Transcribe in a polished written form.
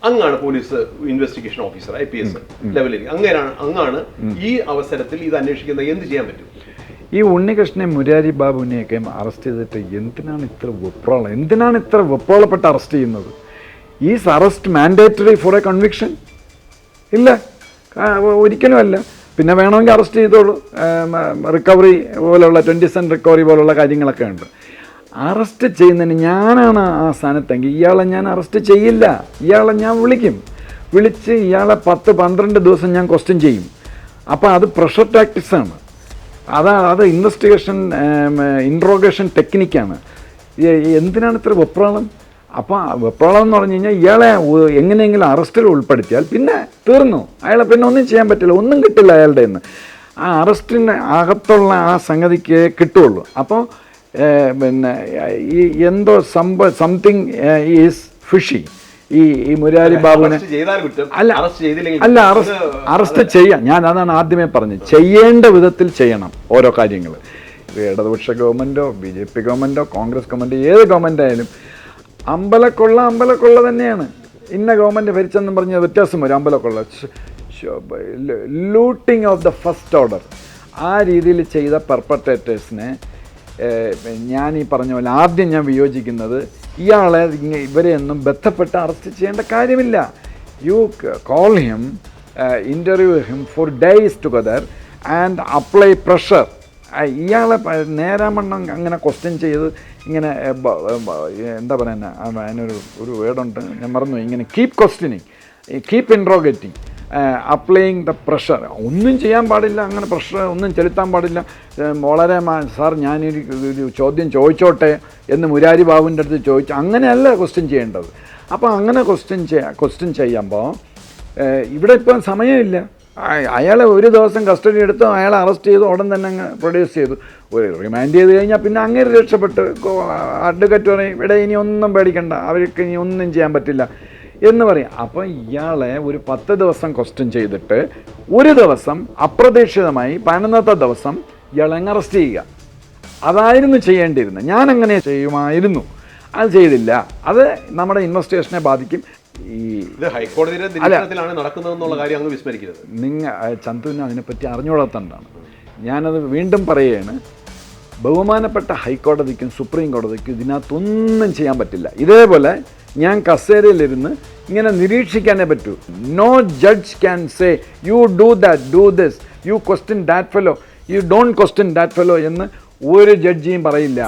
അങ്ങാണ് police investigation officer IPS ലെവലിൽ അങ്ങാണ് ഈ അവസരത്തിൽ ഇത് അന്വേഷിക്കുന്നത്. എന്ത് ചെയ്യാൻ പറ്റും? ഈ ഉണ്ണികൃഷ്ണനെ മുരാരി ബാബുവിനെയൊക്കെ അറസ്റ്റ് ചെയ്തിട്ട് എന്തിനാണ് ഇത്ര വെപ്രോളപ്പെട്ട് അറസ്റ്റ് ചെയ്യുന്നത്? Is arrest mandatory four A conviction? ഇല്ല, ഒരിക്കലും അല്ല. പിന്നെ വേണമെങ്കിൽ അറസ്റ്റ് ചെയ്തോളൂ. റിക്കവറി പോലുള്ള 20 cent റിക്കവറി പോലുള്ള കാര്യങ്ങളൊക്കെ ഉണ്ട്. അറസ്റ്റ് ചെയ്യുന്നതിന് ഞാനാണ് ആ സ്ഥാനത്തെങ്കിൽ ഇയാളെ ഞാൻ അറസ്റ്റ് ചെയ്യില്ല. ഇയാളെ ഞാൻ വിളിച്ച് ഇയാളെ 10-12 ദിവസം ഞാൻ ക്വസ്റ്റ്യൻ ചെയ്യും. അപ്പോൾ അത് പ്രഷർ ടാക്ടിക്സാണ്. അത് ഇൻട്രോഗേഷൻ ടെക്നിക്കാണ്. എന്തിനാണ് ഇത്ര വെപ്രാളം? അപ്പോൾ വെപ്രാളം എന്ന് പറഞ്ഞു കഴിഞ്ഞാൽ ഇയാളെ എങ്ങനെയെങ്കിലും അറസ്റ്റിൽ ഉൾപ്പെടുത്തിയാൽ പിന്നെ തീർന്നു. അയാളെ പിന്നെ ഒന്നും ചെയ്യാൻ പറ്റില്ല, ഒന്നും കിട്ടില്ല അയാളുടെ നിന്ന്. ആ അറസ്റ്റിന് അകത്തുള്ള ആ സംഗതിക്ക് കിട്ടുള്ളൂ. അപ്പോൾ പിന്നെ ഈ എന്തോ സംതിങ് ഈസ് ഫിഷി. ഈ മുരാരി ബാബുവിനെ അറസ്റ്റ് ചെയ്യാം. ഞാൻ അതാണ് ആദ്യമേ പറഞ്ഞത്, ചെയ്യേണ്ട വിധത്തിൽ ചെയ്യണം ഓരോ കാര്യങ്ങൾ. ഇടതുപക്ഷ ഗവൺമെൻറ്റോ BJP ഗവൺമെൻറ്റോ കോൺഗ്രസ് ഗവൺമെൻറ് ഏത് ഗവൺമെൻറ് ആയാലും അമ്പലക്കൊള്ള തന്നെയാണ്. ഇന്ന ഗവൺമെൻറ് ഭരിച്ചെന്നും പറഞ്ഞ വ്യത്യാസം വരും. അമ്പലക്കൊള്ള looting of the first order ആ രീതിയിൽ ചെയ്ത പെർപ്പട്രേറ്റേഴ്സിനെ ഞാൻ ഈ പറഞ്ഞ പോലെ ആദ്യം ഞാൻ വിയോജിക്കുന്നത്, ഇവരെയൊന്നും ബന്ധപ്പെട്ട് അറസ്റ്റ് ചെയ്യേണ്ട കാര്യമില്ല. You call him, interview him for days together and apply pressure. ഇയാളെ നേരാമണ്ണം അങ്ങനെ ക്വസ്റ്റ്യൻ ചെയ്ത് ഇങ്ങനെ എന്താ പറയുക, അതിനൊരു വേർഡുണ്ട്, ഞാൻ മറന്നു. ഇങ്ങനെ keep questioning, keep interrogating, applying the pressure. ഒന്നും ചെയ്യാൻ പാടില്ല, അങ്ങനെ പ്രഷർ ഒന്നും ചെലുത്താൻ പാടില്ല. വളരെ സാർ ഞാനൊരു ചോദ്യം ചോദിച്ചോട്ടെ എന്ന് മുരാരി ബാബുവിൻ്റെ അടുത്ത് ചോദിച്ചു. അങ്ങനെയല്ല ക്വസ്റ്റ്യൻ ചെയ്യേണ്ടത്. അപ്പോൾ അങ്ങനെ ക്വസ്റ്റ്യൻ ചെയ്യുമ്പോൾ ഇവിടെ ഇപ്പം സമയമില്ല. അയാളെ ഒരു ദിവസം കസ്റ്റഡി എടുത്ത് അയാളെ അറസ്റ്റ് ചെയ്ത് ഉടൻ തന്നെ അങ്ങ് പ്രൊഡ്യൂസ് ചെയ്തു. റിമാൻഡ് ചെയ്ത് കഴിഞ്ഞാൽ പിന്നെ അങ്ങനെ രക്ഷപ്പെട്ട് അഡ്വക്കേറ്റ് പറയും ഇവിടെ ഇനി ഒന്നും പേടിക്കണ്ട, അവർക്ക് ഇനി ഒന്നും ചെയ്യാൻ പറ്റില്ല എന്ന് പറയും. അപ്പം ഇയാളെ ഒരു 10 ദിവസം ക്വസ്റ്റ്യൻ ചെയ്തിട്ട് ഒരു ദിവസം അപ്രതീക്ഷിതമായി 11ാമത്തെ ദിവസം ഇയാളെ അങ്ങ് അറസ്റ്റ് ചെയ്യുക. അതായിരുന്നു ചെയ്യേണ്ടിയിരുന്നത്. ഞാനങ്ങനെ ചെയ്യുമായിരുന്നു. അത് ചെയ്തില്ല. അത് നമ്മുടെ ഇൻവെസ്റ്റിഗേഷനെ ബാധിക്കും. ഹൈക്കോടതിയുടെ നിരീക്ഷണത്തിലാണ് നടക്കുന്നതെന്നുള്ള കാര്യം അങ്ങ് വിസ്മരിക്കരുത്. ചന്തുവിന് അതിനെപ്പറ്റി അറിഞ്ഞുകൂടാത്തതാണ്. ഞാനത് വീണ്ടും പറയുകയാണ്, ബഹുമാനപ്പെട്ട ഹൈക്കോടതിക്കും സുപ്രീം കോടതിക്കും ഇതിനകത്തൊന്നും ചെയ്യാൻ പറ്റില്ല. ഇതേപോലെ ഞാൻ കസേരയിലിരുന്ന് ഇങ്ങനെ നിരീക്ഷിക്കാനേ പറ്റൂ. No judge can say you do that, do this, you question that fellow, you don't question that fellow എന്ന് ഒരു ജഡ്ജിയും പറയില്ല.